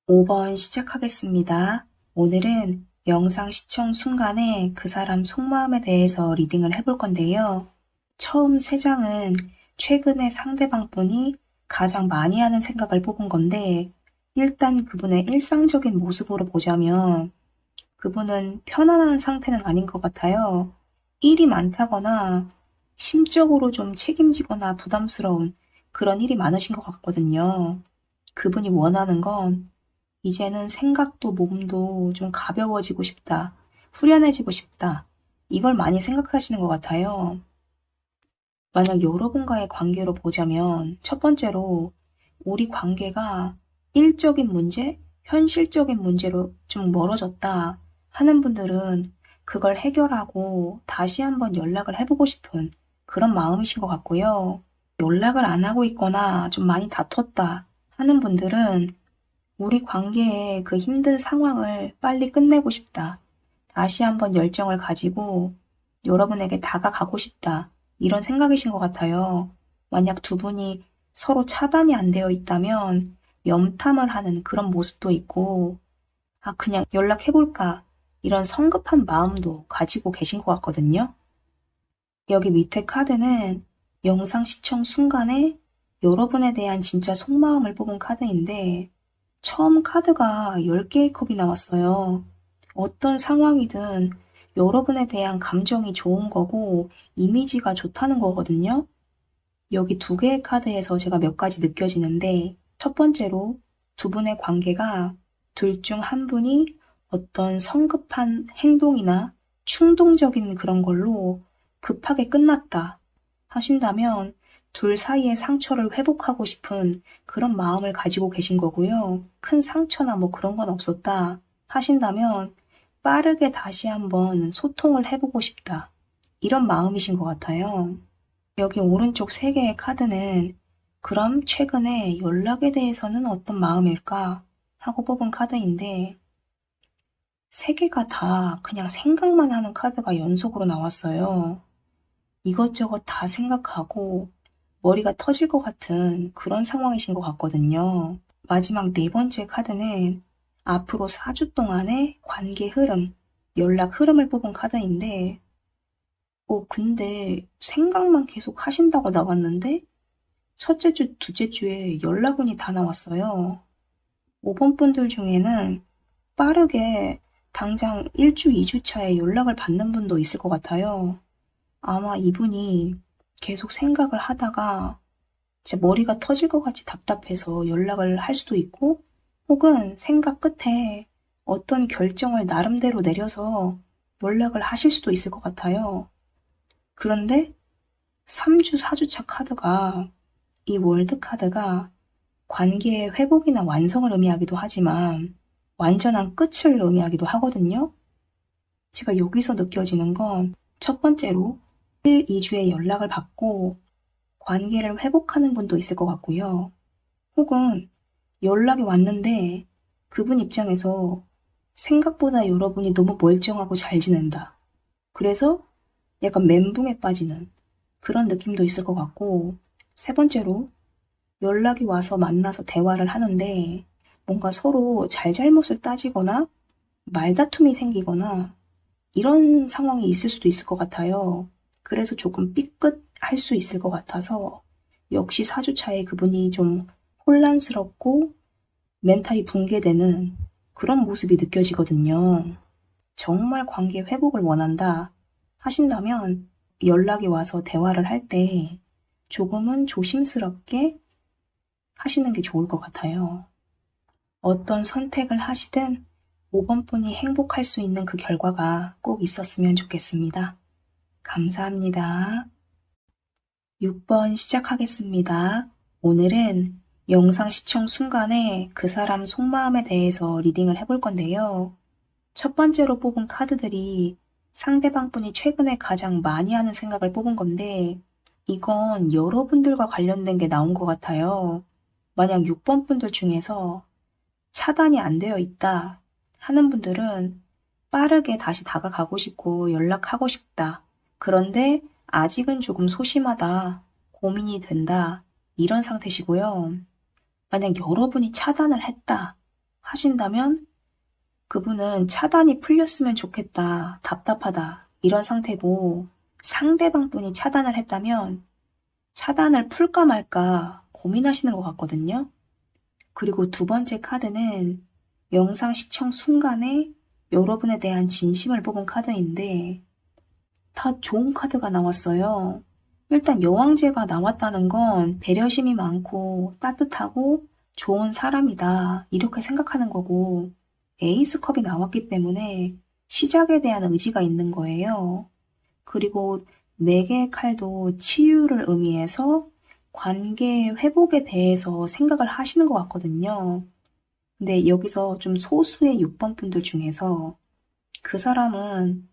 5번 시작하겠습니다. 오늘은 영상 시청 순간에 그 사람 속마음에 대해서 리딩을 해볼 건데요. 처음 3장은 최근에 상대방분이 가장 많이 하는 생각을 뽑은 건데, 일단 그분의 일상적인 모습으로 보자면 그분은 편안한 상태는 아닌 것 같아요. 일이 많다거나 심적으로 좀 책임지거나 부담스러운 그런 일이 많으신 것 같거든요. 그분이 원하는 건 이제는 생각도 몸도 좀 가벼워지고 싶다. 후련해지고 싶다. 이걸 많이 생각하시는 것 같아요. 만약 여러분과의 관계로 보자면 첫 번째로 우리 관계가 일적인 문제, 현실적인 문제로 좀 멀어졌다 하는 분들은 그걸 해결하고 다시 한번 연락을 해보고 싶은 그런 마음이신 것 같고요. 연락을 안 하고 있거나 좀 많이 다퉜다 하는 분들은 우리 관계의 그 힘든 상황을 빨리 끝내고 싶다. 다시 한번 열정을 가지고 여러분에게 다가가고 싶다. 이런 생각이신 것 같아요. 만약 두 분이 서로 차단이 안 되어 있다면 염탐을 하는 그런 모습도 있고, 그냥 연락해볼까. 이런 성급한 마음도 가지고 계신 것 같거든요. 여기 밑에 카드는 영상 시청 순간에 여러분에 대한 진짜 속마음을 뽑은 카드인데, 처음 카드가 10개의 컵이 나왔어요. 어떤 상황이든 여러분에 대한 감정이 좋은 거고 이미지가 좋다는 거거든요. 여기 2개의 카드에서 제가 몇 가지 느껴지는데, 첫 번째로 두 분의 관계가 둘 중 한 분이 어떤 성급한 행동이나 충동적인 그런 걸로 급하게 끝났다 하신다면 둘 사이의 상처를 회복하고 싶은 그런 마음을 가지고 계신 거고요. 큰 상처나 뭐 그런 건 없었다 하신다면 빠르게 다시 한번 소통을 해보고 싶다. 이런 마음이신 것 같아요. 여기 오른쪽 3개의 카드는 그럼 최근에 연락에 대해서는 어떤 마음일까 하고 뽑은 카드인데 3개가 다 그냥 생각만 하는 카드가 연속으로 나왔어요. 이것저것 다 생각하고 머리가 터질 것 같은 그런 상황이신 것 같거든요. 마지막 4번째 카드는 앞으로 4주 동안의 관계 흐름, 연락 흐름을 뽑은 카드인데 근데 생각만 계속 하신다고 나왔는데 첫째 주, 둘째 주에 연락운이 다 나왔어요. 5번 분들 중에는 빠르게 당장 1주, 2주 차에 연락을 받는 분도 있을 것 같아요. 아마 이분이 계속 생각을 하다가 진짜 머리가 터질 것 같이 답답해서 연락을 할 수도 있고 혹은 생각 끝에 어떤 결정을 나름대로 내려서 연락을 하실 수도 있을 것 같아요. 그런데 3주, 4주차 카드가 이 월드 카드가 관계의 회복이나 완성을 의미하기도 하지만 완전한 끝을 의미하기도 하거든요. 제가 여기서 느껴지는 건 첫 번째로 1, 2주의 연락을 받고 관계를 회복하는 분도 있을 것 같고요. 혹은 연락이 왔는데 그분 입장에서 생각보다 여러분이 너무 멀쩡하고 잘 지낸다. 그래서 약간 멘붕에 빠지는 그런 느낌도 있을 것 같고, 세 번째로 연락이 와서 만나서 대화를 하는데 뭔가 서로 잘잘못을 따지거나 말다툼이 생기거나 이런 상황이 있을 수도 있을 것 같아요. 그래서 조금 삐끗할 수 있을 것 같아서 역시 4주차에 그분이 좀 혼란스럽고 멘탈이 붕괴되는 그런 모습이 느껴지거든요. 정말 관계 회복을 원한다 하신다면 연락이 와서 대화를 할 때 조금은 조심스럽게 하시는 게 좋을 것 같아요. 어떤 선택을 하시든 5번 분이 행복할 수 있는 그 결과가 꼭 있었으면 좋겠습니다. 감사합니다. 6번 시작하겠습니다. 오늘은 영상 시청 순간에 그 사람 속마음에 대해서 리딩을 해볼 건데요. 첫 번째로 뽑은 카드들이 상대방 분이 최근에 가장 많이 하는 생각을 뽑은 건데 이건 여러분들과 관련된 게 나온 것 같아요. 만약 6번 분들 중에서 차단이 안 되어 있다 하는 분들은 빠르게 다시 다가가고 싶고 연락하고 싶다. 그런데 아직은 조금 소심하다, 고민이 된다, 이런 상태시고요. 만약 여러분이 차단을 했다 하신다면 그분은 차단이 풀렸으면 좋겠다, 답답하다, 이런 상태고 상대방 분이 차단을 했다면 차단을 풀까 말까 고민하시는 것 같거든요. 그리고 두 번째 카드는 영상 시청 순간에 여러분에 대한 진심을 뽑은 카드인데 다 좋은 카드가 나왔어요. 일단 여왕제가 나왔다는 건 배려심이 많고 따뜻하고 좋은 사람이다 이렇게 생각하는 거고 에이스컵이 나왔기 때문에 시작에 대한 의지가 있는 거예요. 그리고 네 개의 칼도 치유를 의미해서 관계 회복에 대해서 생각을 하시는 것 같거든요. 근데 여기서 좀 소수의 6번 분들 중에서 그 사람은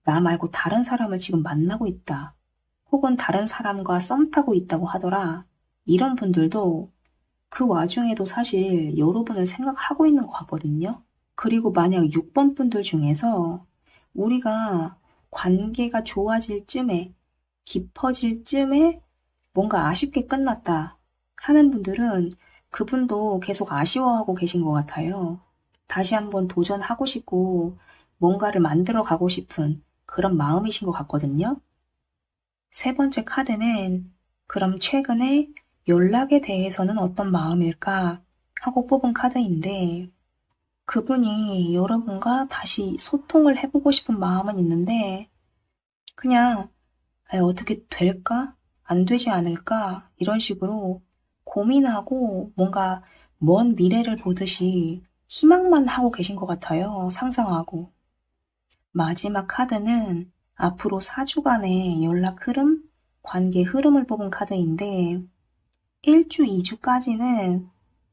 나 말고 다른 사람을 지금 만나고 있다. 혹은 다른 사람과 썸 타고 있다고 하더라. 이런 분들도 그 와중에도 사실 여러분을 생각하고 있는 것 같거든요. 그리고 만약 6번 분들 중에서 우리가 관계가 좋아질 쯤에, 깊어질 쯤에 뭔가 아쉽게 끝났다 하는 분들은 그분도 계속 아쉬워하고 계신 것 같아요. 다시 한번 도전하고 싶고 뭔가를 만들어 가고 싶은 그런 마음이신 것 같거든요. 세 번째 카드는 그럼 최근에 연락에 대해서는 어떤 마음일까 하고 뽑은 카드인데 그분이 여러분과 다시 소통을 해보고 싶은 마음은 있는데 그냥 어떻게 될까? 안 되지 않을까? 이런 식으로 고민하고 뭔가 먼 미래를 보듯이 희망만 하고 계신 것 같아요. 상상하고. 마지막 카드는 앞으로 4주간의 연락 흐름, 관계 흐름을 뽑은 카드인데 1주, 2주까지는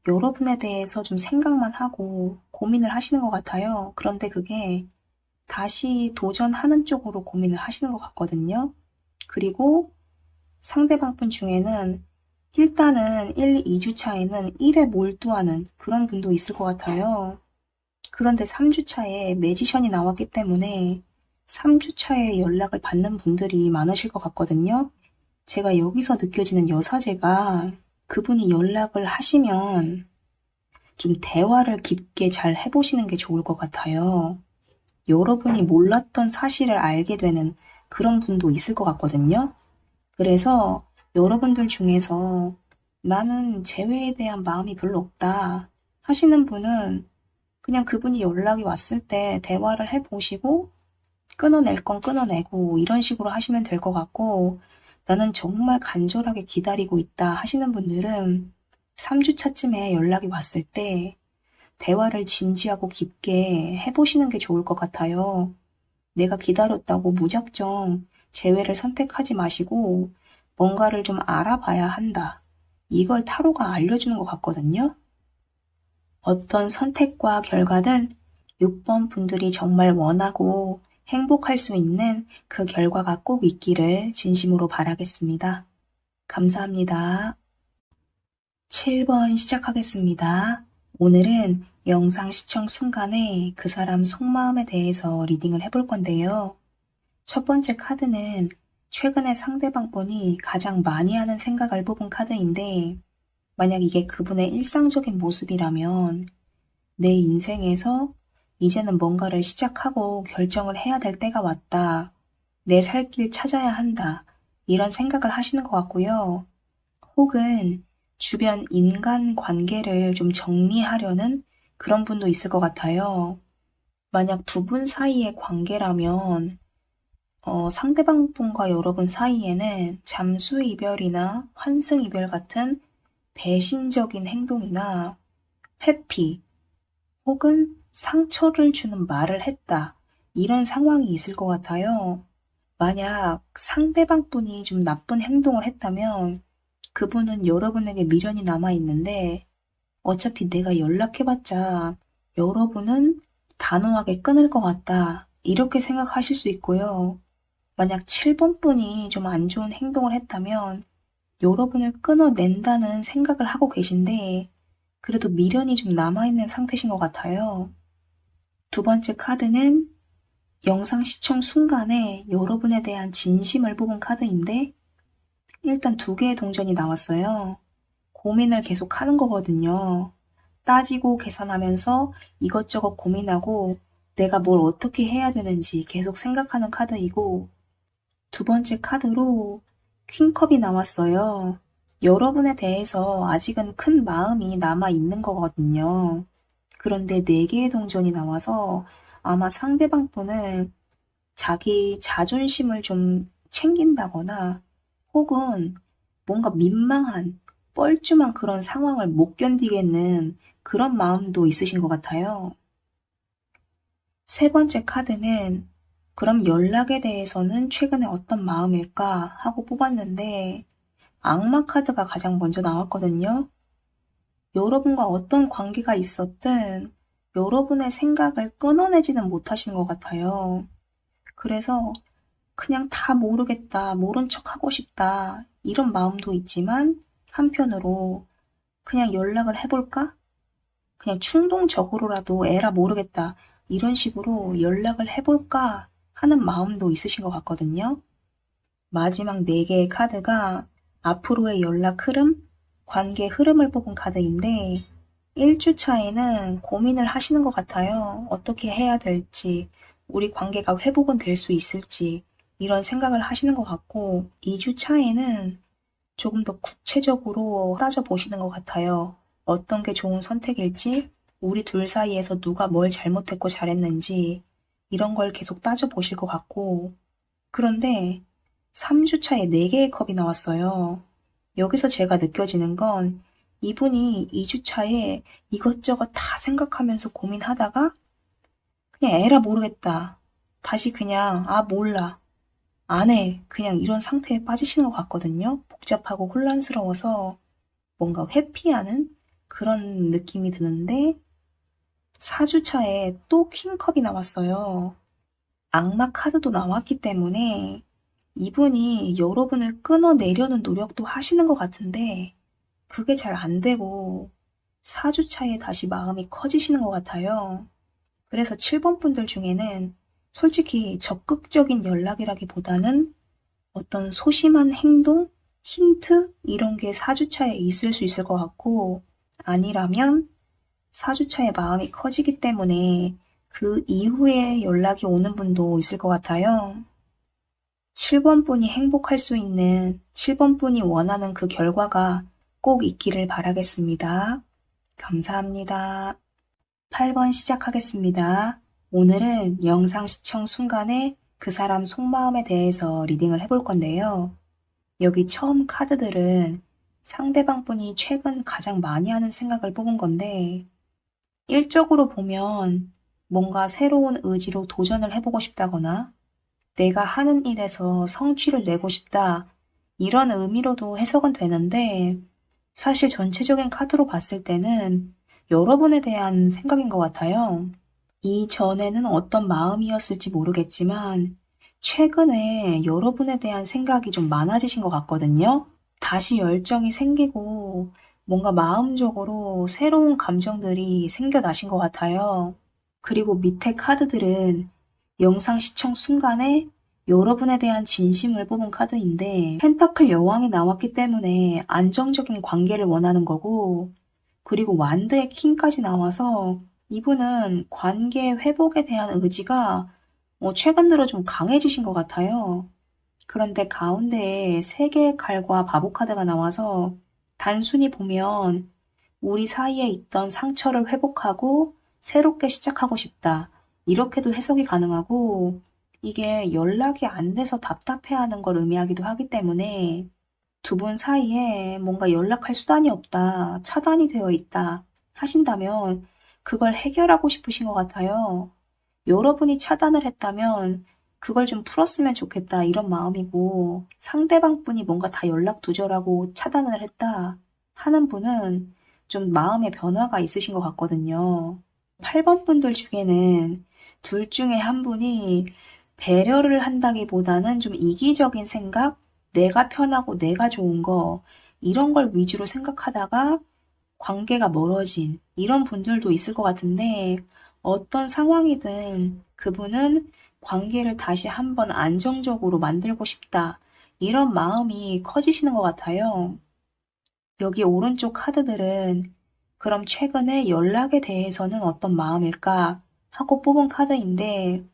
여러분에 대해서 좀 생각만 하고 고민을 하시는 것 같아요. 그런데 그게 다시 도전하는 쪽으로 고민을 하시는 것 같거든요. 그리고 상대방 분 중에는 일단은 1, 2주 차에는 일에 몰두하는 그런 분도 있을 것 같아요. 그런데 3주 차에 매지션이 나왔기 때문에 3주 차에 연락을 받는 분들이 많으실 것 같거든요. 제가 여기서 느껴지는 여사제가 그분이 연락을 하시면 좀 대화를 깊게 잘 해보시는 게 좋을 것 같아요. 여러분이 몰랐던 사실을 알게 되는 그런 분도 있을 것 같거든요. 그래서 여러분들 중에서 나는 재회에 대한 마음이 별로 없다 하시는 분은 그냥 그분이 연락이 왔을 때 대화를 해보시고 끊어낼 건 끊어내고 이런 식으로 하시면 될 것 같고 나는 정말 간절하게 기다리고 있다 하시는 분들은 3주 차쯤에 연락이 왔을 때 대화를 진지하고 깊게 해보시는 게 좋을 것 같아요. 내가 기다렸다고 무작정 재회를 선택하지 마시고 뭔가를 좀 알아봐야 한다. 이걸 타로가 알려주는 것 같거든요. 어떤 선택과 결과든 6번 분들이 정말 원하고 행복할 수 있는 그 결과가 꼭 있기를 진심으로 바라겠습니다. 감사합니다. 7번 시작하겠습니다. 오늘은 영상 시청 순간에 그 사람 속마음에 대해서 리딩을 해볼 건데요. 첫 번째 카드는 최근에 상대방 분이 가장 많이 하는 생각을 뽑은 카드인데 만약 이게 그분의 일상적인 모습이라면 내 인생에서 이제는 뭔가를 시작하고 결정을 해야 될 때가 왔다. 내 살 길 찾아야 한다. 이런 생각을 하시는 것 같고요. 혹은 주변 인간 관계를 좀 정리하려는 그런 분도 있을 것 같아요. 만약 두 분 사이의 관계라면 상대방 분과 여러분 사이에는 잠수 이별이나 환승 이별 같은 배신적인 행동이나 회피 혹은 상처를 주는 말을 했다. 이런 상황이 있을 것 같아요. 만약 상대방 분이 좀 나쁜 행동을 했다면 그분은 여러분에게 미련이 남아있는데 어차피 내가 연락해봤자 여러분은 단호하게 끊을 것 같다. 이렇게 생각하실 수 있고요. 만약 7번 분이 좀 안 좋은 행동을 했다면 여러분을 끊어낸다는 생각을 하고 계신데 그래도 미련이 좀 남아있는 상태신 것 같아요. 두 번째 카드는 영상 시청 순간에 여러분에 대한 진심을 뽑은 카드인데 일단 두 개의 동전이 나왔어요. 고민을 계속 하는 거거든요. 따지고 계산하면서 이것저것 고민하고 내가 뭘 어떻게 해야 되는지 계속 생각하는 카드이고, 두 번째 카드로 퀸컵이 나왔어요. 여러분에 대해서 아직은 큰 마음이 남아 있는 거거든요. 그런데 네 개의 동전이 나와서 아마 상대방 분은 자기 자존심을 좀 챙긴다거나 혹은 뭔가 민망한, 뻘쭘한 그런 상황을 못 견디겠는 그런 마음도 있으신 것 같아요. 세 번째 카드는 그럼 연락에 대해서는 최근에 어떤 마음일까 하고 뽑았는데 악마 카드가 가장 먼저 나왔거든요. 여러분과 어떤 관계가 있었든 여러분의 생각을 끊어내지는 못하시는 것 같아요. 그래서 그냥 다 모르겠다, 모른 척 하고 싶다, 이런 마음도 있지만 한편으로 그냥 연락을 해볼까? 그냥 충동적으로라도 에라 모르겠다, 이런 식으로 연락을 해볼까 하는 마음도 있으신 것 같거든요. 마지막 4개의 카드가 앞으로의 연락 흐름, 관계 흐름을 뽑은 카드인데 1주차에는 고민을 하시는 것 같아요. 어떻게 해야 될지, 우리 관계가 회복은 될 수 있을지 이런 생각을 하시는 것 같고 2주차에는 조금 더 구체적으로 따져보시는 것 같아요. 어떤 게 좋은 선택일지, 우리 둘 사이에서 누가 뭘 잘못했고 잘했는지 이런 걸 계속 따져보실 것 같고 그런데 3주차에 4개의 컵이 나왔어요. 여기서 제가 느껴지는 건 이분이 2주차에 이것저것 다 생각하면서 고민하다가 그냥 에라 모르겠다. 다시 그냥 몰라. 안 해. 그냥 이런 상태에 빠지시는 것 같거든요. 복잡하고 혼란스러워서 뭔가 회피하는 그런 느낌이 드는데 4주차에 또 퀸컵이 나왔어요. 악마 카드도 나왔기 때문에 이분이 여러분을 끊어내려는 노력도 하시는 것 같은데 그게 잘 안 되고 4주차에 다시 마음이 커지시는 것 같아요. 그래서 7번 분들 중에는 솔직히 적극적인 연락이라기보다는 어떤 소심한 행동, 힌트 이런 게 4주차에 있을 수 있을 것 같고 아니라면 4주차에 마음이 커지기 때문에 그 이후에 연락이 오는 분도 있을 것 같아요. 7번 분이 행복할 수 있는 7번 분이 원하는 그 결과가 꼭 있기를 바라겠습니다. 감사합니다. 8번 시작하겠습니다. 오늘은 영상 시청 순간에 그 사람 속마음에 대해서 리딩을 해볼 건데요. 여기 처음 카드들은 상대방 분이 최근 가장 많이 하는 생각을 뽑은 건데 일적으로 보면 뭔가 새로운 의지로 도전을 해보고 싶다거나 내가 하는 일에서 성취를 내고 싶다 이런 의미로도 해석은 되는데 사실 전체적인 카드로 봤을 때는 여러분에 대한 생각인 것 같아요. 이전에는 어떤 마음이었을지 모르겠지만 최근에 여러분에 대한 생각이 좀 많아지신 것 같거든요. 다시 열정이 생기고 뭔가 마음적으로 새로운 감정들이 생겨나신 것 같아요. 그리고 밑에 카드들은 영상 시청 순간에 여러분에 대한 진심을 뽑은 카드인데 펜타클 여왕이 나왔기 때문에 안정적인 관계를 원하는 거고 그리고 완드의 킹까지 나와서 이분은 관계 회복에 대한 의지가 최근 들어 좀 강해지신 것 같아요. 그런데 가운데에 3개의 칼과 바보 카드가 나와서 단순히 보면 우리 사이에 있던 상처를 회복하고 새롭게 시작하고 싶다. 이렇게도 해석이 가능하고 이게 연락이 안 돼서 답답해하는 걸 의미하기도 하기 때문에 두 분 사이에 뭔가 연락할 수단이 없다, 차단이 되어 있다 하신다면 그걸 해결하고 싶으신 것 같아요. 여러분이 차단을 했다면 그걸 좀 풀었으면 좋겠다 이런 마음이고 상대방 분이 뭔가 다 연락 두절하고 차단을 했다 하는 분은 좀 마음의 변화가 있으신 것 같거든요. 8번 분들 중에는 둘 중에 한 분이 배려를 한다기보다는 좀 이기적인 생각, 내가 편하고 내가 좋은 거 이런 걸 위주로 생각하다가 관계가 멀어진 이런 분들도 있을 것 같은데 어떤 상황이든 그분은 관계를 다시 한번 안정적으로 만들고 싶다 이런 마음이 커지시는 것 같아요. 여기 오른쪽 카드들은 그럼 최근에 연락에 대해서는 어떤 마음일까 하고 뽑은 카드인데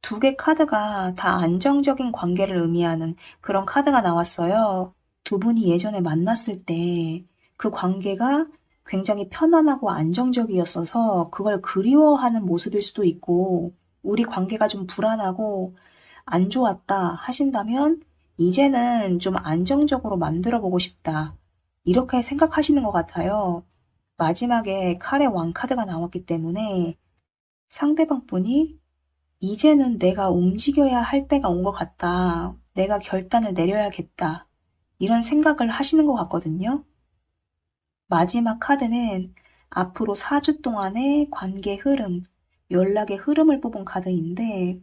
두 개 카드가 다 안정적인 관계를 의미하는 그런 카드가 나왔어요. 두 분이 예전에 만났을 때 그 관계가 굉장히 편안하고 안정적이었어서 그걸 그리워하는 모습일 수도 있고 우리 관계가 좀 불안하고 안 좋았다 하신다면 이제는 좀 안정적으로 만들어 보고 싶다. 이렇게 생각하시는 것 같아요. 마지막에 칼의 왕 카드가 나왔기 때문에 상대방 분이 이제는 내가 움직여야 할 때가 온 것 같다. 내가 결단을 내려야겠다. 이런 생각을 하시는 것 같거든요. 마지막 카드는 앞으로 4주 동안의 관계 흐름, 연락의 흐름을 뽑은 카드인데,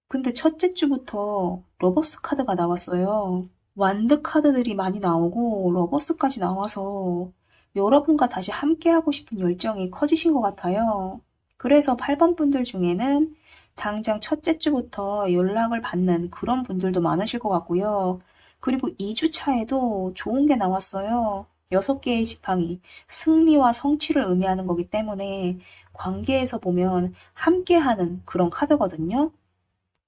근데 첫째 주부터 러버스 카드가 나왔어요. 완드 카드들이 많이 나오고 러버스까지 나와서 여러분과 다시 함께하고 싶은 열정이 커지신 것 같아요. 그래서 8번 분들 중에는 당장 첫째 주부터 연락을 받는 그런 분들도 많으실 것 같고요. 그리고 2주 차에도 좋은 게 나왔어요. 6개의 지팡이, 승리와 성취를 의미하는 거기 때문에 관계에서 보면 함께하는 그런 카드거든요.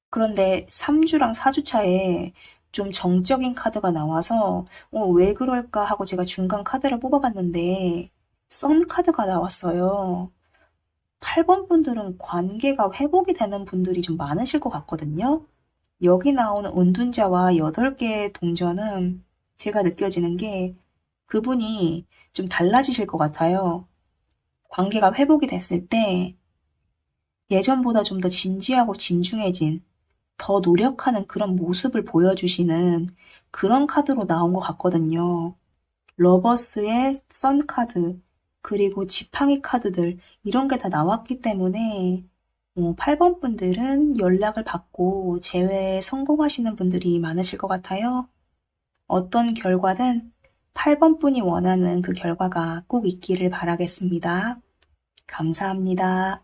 그런데 3주랑 4주 차에 좀 정적인 카드가 나와서 왜 그럴까 하고 제가 중간 카드를 뽑아봤는데 썬 카드가 나왔어요. 8번 분들은 관계가 회복이 되는 분들이 좀 많으실 것 같거든요. 여기 나오는 은둔자와 8개의 동전은 제가 느껴지는 게 그분이 좀 달라지실 것 같아요. 관계가 회복이 됐을 때 예전보다 좀 더 진지하고 진중해진 더 노력하는 그런 모습을 보여주시는 그런 카드로 나온 것 같거든요. 러버스의 선 카드, 그리고 지팡이 카드들, 이런 게 다 나왔기 때문에 8번 분들은 연락을 받고 재회에 성공하시는 분들이 많으실 것 같아요. 어떤 결과든 8번 분이 원하는 그 결과가 꼭 있기를 바라겠습니다. 감사합니다.